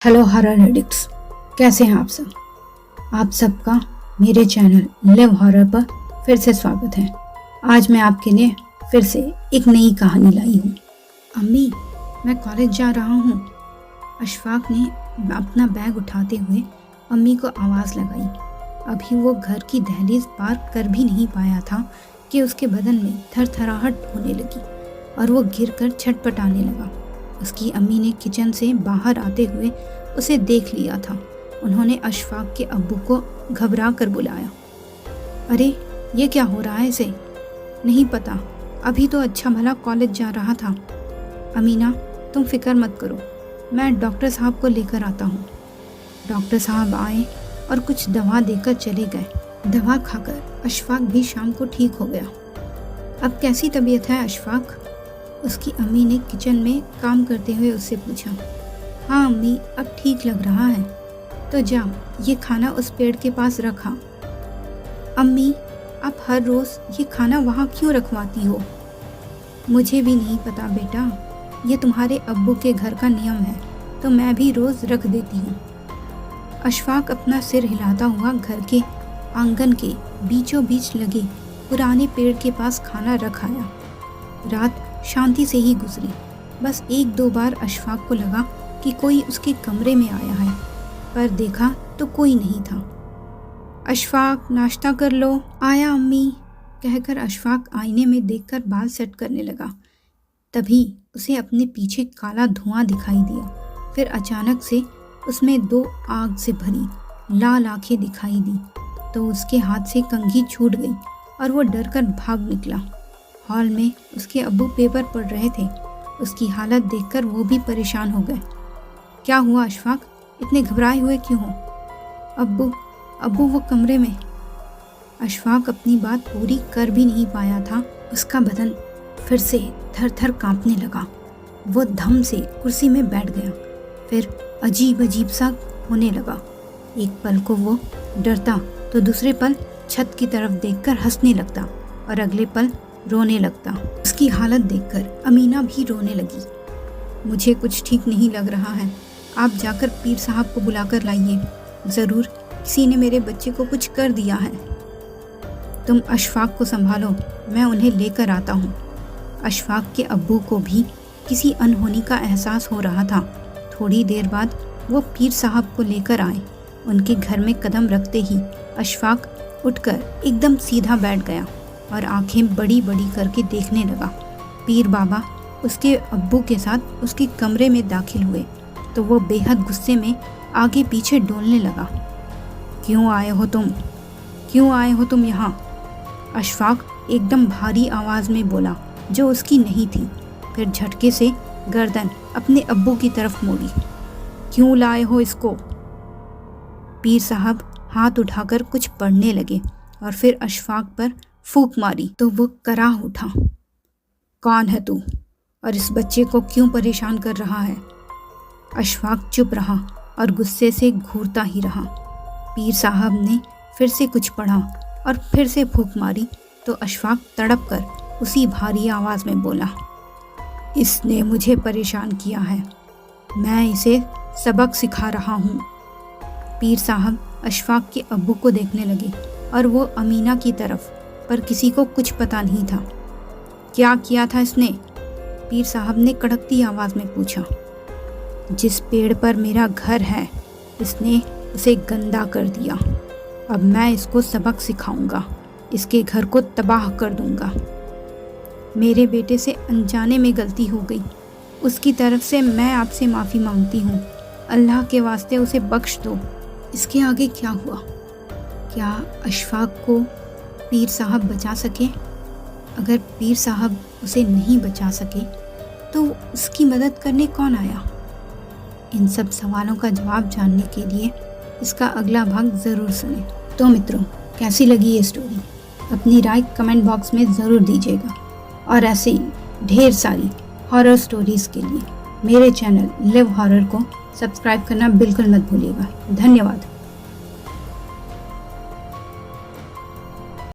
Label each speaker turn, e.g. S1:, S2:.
S1: Hello horror addicts, कैसे हैं आप सब। आप सबका मेरे चैनल लिव हॉरर पर फिर से स्वागत है। आज मैं आपके लिए फिर से एक नई कहानी लाई हूँ। अम्मी, मैं कॉलेज जा रहा हूँ। अशफाक ने अपना बैग उठाते हुए अम्मी को आवाज़ लगाई। अभी वो घर की दहलीज पार कर भी नहीं पाया था कि उसके बदन में थरथराहट होने लगी और वो गिरकर छटपटाने लगा। उसकी अम्मी ने किचन से बाहर आते हुए उसे देख लिया था। उन्होंने अशफाक के अब्बू को घबरा कर बुलाया। अरे, ये क्या हो रहा है इसे? नहीं पता, अभी तो अच्छा भला कॉलेज जा रहा था। अमीना, तुम फिक्र मत करो, मैं डॉक्टर साहब को लेकर आता हूँ। डॉक्टर साहब आए और कुछ दवा देकर चले गए। दवा खाकर अशफाक भी शाम को ठीक हो गया। अब कैसी तबीयत है अशफाक? उसकी अम्मी ने किचन में काम करते हुए उससे पूछा। हाँ अम्मी, अब ठीक लग रहा है। तो जा, ये खाना उस पेड़ के पास रखा। अम्मी, आप हर रोज़ ये खाना वहाँ क्यों रखवाती हो? मुझे भी नहीं पता बेटा, ये तुम्हारे अब्बू के घर का नियम है, तो मैं भी रोज़ रख देती हूँ। अशफाक अपना सिर हिलाता हुआ घर के आंगन के बीचों बीच लगे पुराने पेड़ के पास खाना रख आया। रात शांति से ही गुजरी। बस एक दो बार अशफाक को लगा कि कोई उसके कमरे में आया है, पर देखा तो कोई नहीं था। अशफाक, नाश्ता कर लो। आया अम्मी, कहकर अशफाक आईने में देखकर बाल सेट करने लगा। तभी उसे अपने पीछे काला धुआं दिखाई दिया। फिर अचानक से उसमें दो आग से भरी लाल आंखें दिखाई दी तो उसके हाथ से कंघी छूट गई और वो डरकर भाग निकला। हॉल में उसके अब्बू पेपर पढ़ रहे थे। उसकी हालत देखकर वो भी परेशान हो गए। क्या हुआ अशफाक, इतने घबराए हुए क्यों हो? अब्बू वो कमरे में। अशफाक अपनी बात पूरी कर भी नहीं पाया था, उसका बदन फिर से थर थर कांपने लगा। वो धम से कुर्सी में बैठ गया। फिर अजीब अजीब सा होने लगा। एक पल को वो डरता तो दूसरे पल छत की तरफ देखकर हंसने लगता और अगले पल रोने लगता। उसकी हालत देखकर अमीना भी रोने लगी। मुझे कुछ ठीक नहीं लग रहा है, आप जाकर पीर साहब को बुलाकर लाइए। ज़रूर किसी ने मेरे बच्चे को कुछ कर दिया है। तुम अशफाक को संभालो, मैं उन्हें लेकर आता हूँ। अशफाक के अब्बू को भी किसी अनहोनी का एहसास हो रहा था। थोड़ी देर बाद वो पीर साहब को लेकर आए। उनके घर में कदम रखते ही अशफाक उठकर एकदम सीधा बैठ गया और आंखें बड़ी बड़ी करके देखने लगा। पीर बाबा उसके अब्बू के साथ उसके कमरे में दाखिल हुए तो वो बेहद गुस्से में आगे पीछे डोलने लगा। क्यों आए हो तुम यहाँ? अशफाक एकदम भारी आवाज़ में बोला, जो उसकी नहीं थी। फिर झटके से गर्दन अपने अब्बू की तरफ मोड़ी। क्यों लाए हो इसको? पीर साहब हाथ उठाकर कुछ पढ़ने लगे और फिर अशफाक पर फूंक मारी तो वो कराह उठा। कौन है तू और इस बच्चे को क्यों परेशान कर रहा है? अशफाक चुप रहा और गुस्से से घूरता ही रहा। पीर साहब ने फिर से कुछ पढ़ा और फिर से फूंक मारी तो अशफाक तड़प कर उसी भारी आवाज़ में बोला, इसने मुझे परेशान किया है, मैं इसे सबक सिखा रहा हूँ। पीर साहब अशफाक के अब्बू को देखने लगे और वो अमीना की तरफ, पर किसी को कुछ पता नहीं था। क्या किया था इसने? पीर साहब ने कड़कती आवाज़ में पूछा। जिस पेड़ पर मेरा घर है, इसने उसे गंदा कर दिया। अब मैं इसको सबक सिखाऊंगा, इसके घर को तबाह कर दूंगा। मेरे बेटे से अनजाने में गलती हो गई, उसकी तरफ से मैं आपसे माफ़ी मांगती हूँ। अल्लाह के वास्ते उसे बख्श दो। इसके आगे क्या हुआ? क्या अशफाक को पीर साहब बचा सके? अगर पीर साहब उसे नहीं बचा सके तो उसकी मदद करने कौन आया? इन सब सवालों का जवाब जानने के लिए इसका अगला भाग ज़रूर सुनें। तो मित्रों, कैसी लगी ये स्टोरी? अपनी राय कमेंट बॉक्स में ज़रूर दीजिएगा और ऐसे ही ढेर सारी हॉरर स्टोरीज़ के लिए मेरे चैनल लिव हॉरर को सब्सक्राइब करना बिल्कुल मत भूलिएगा। धन्यवाद।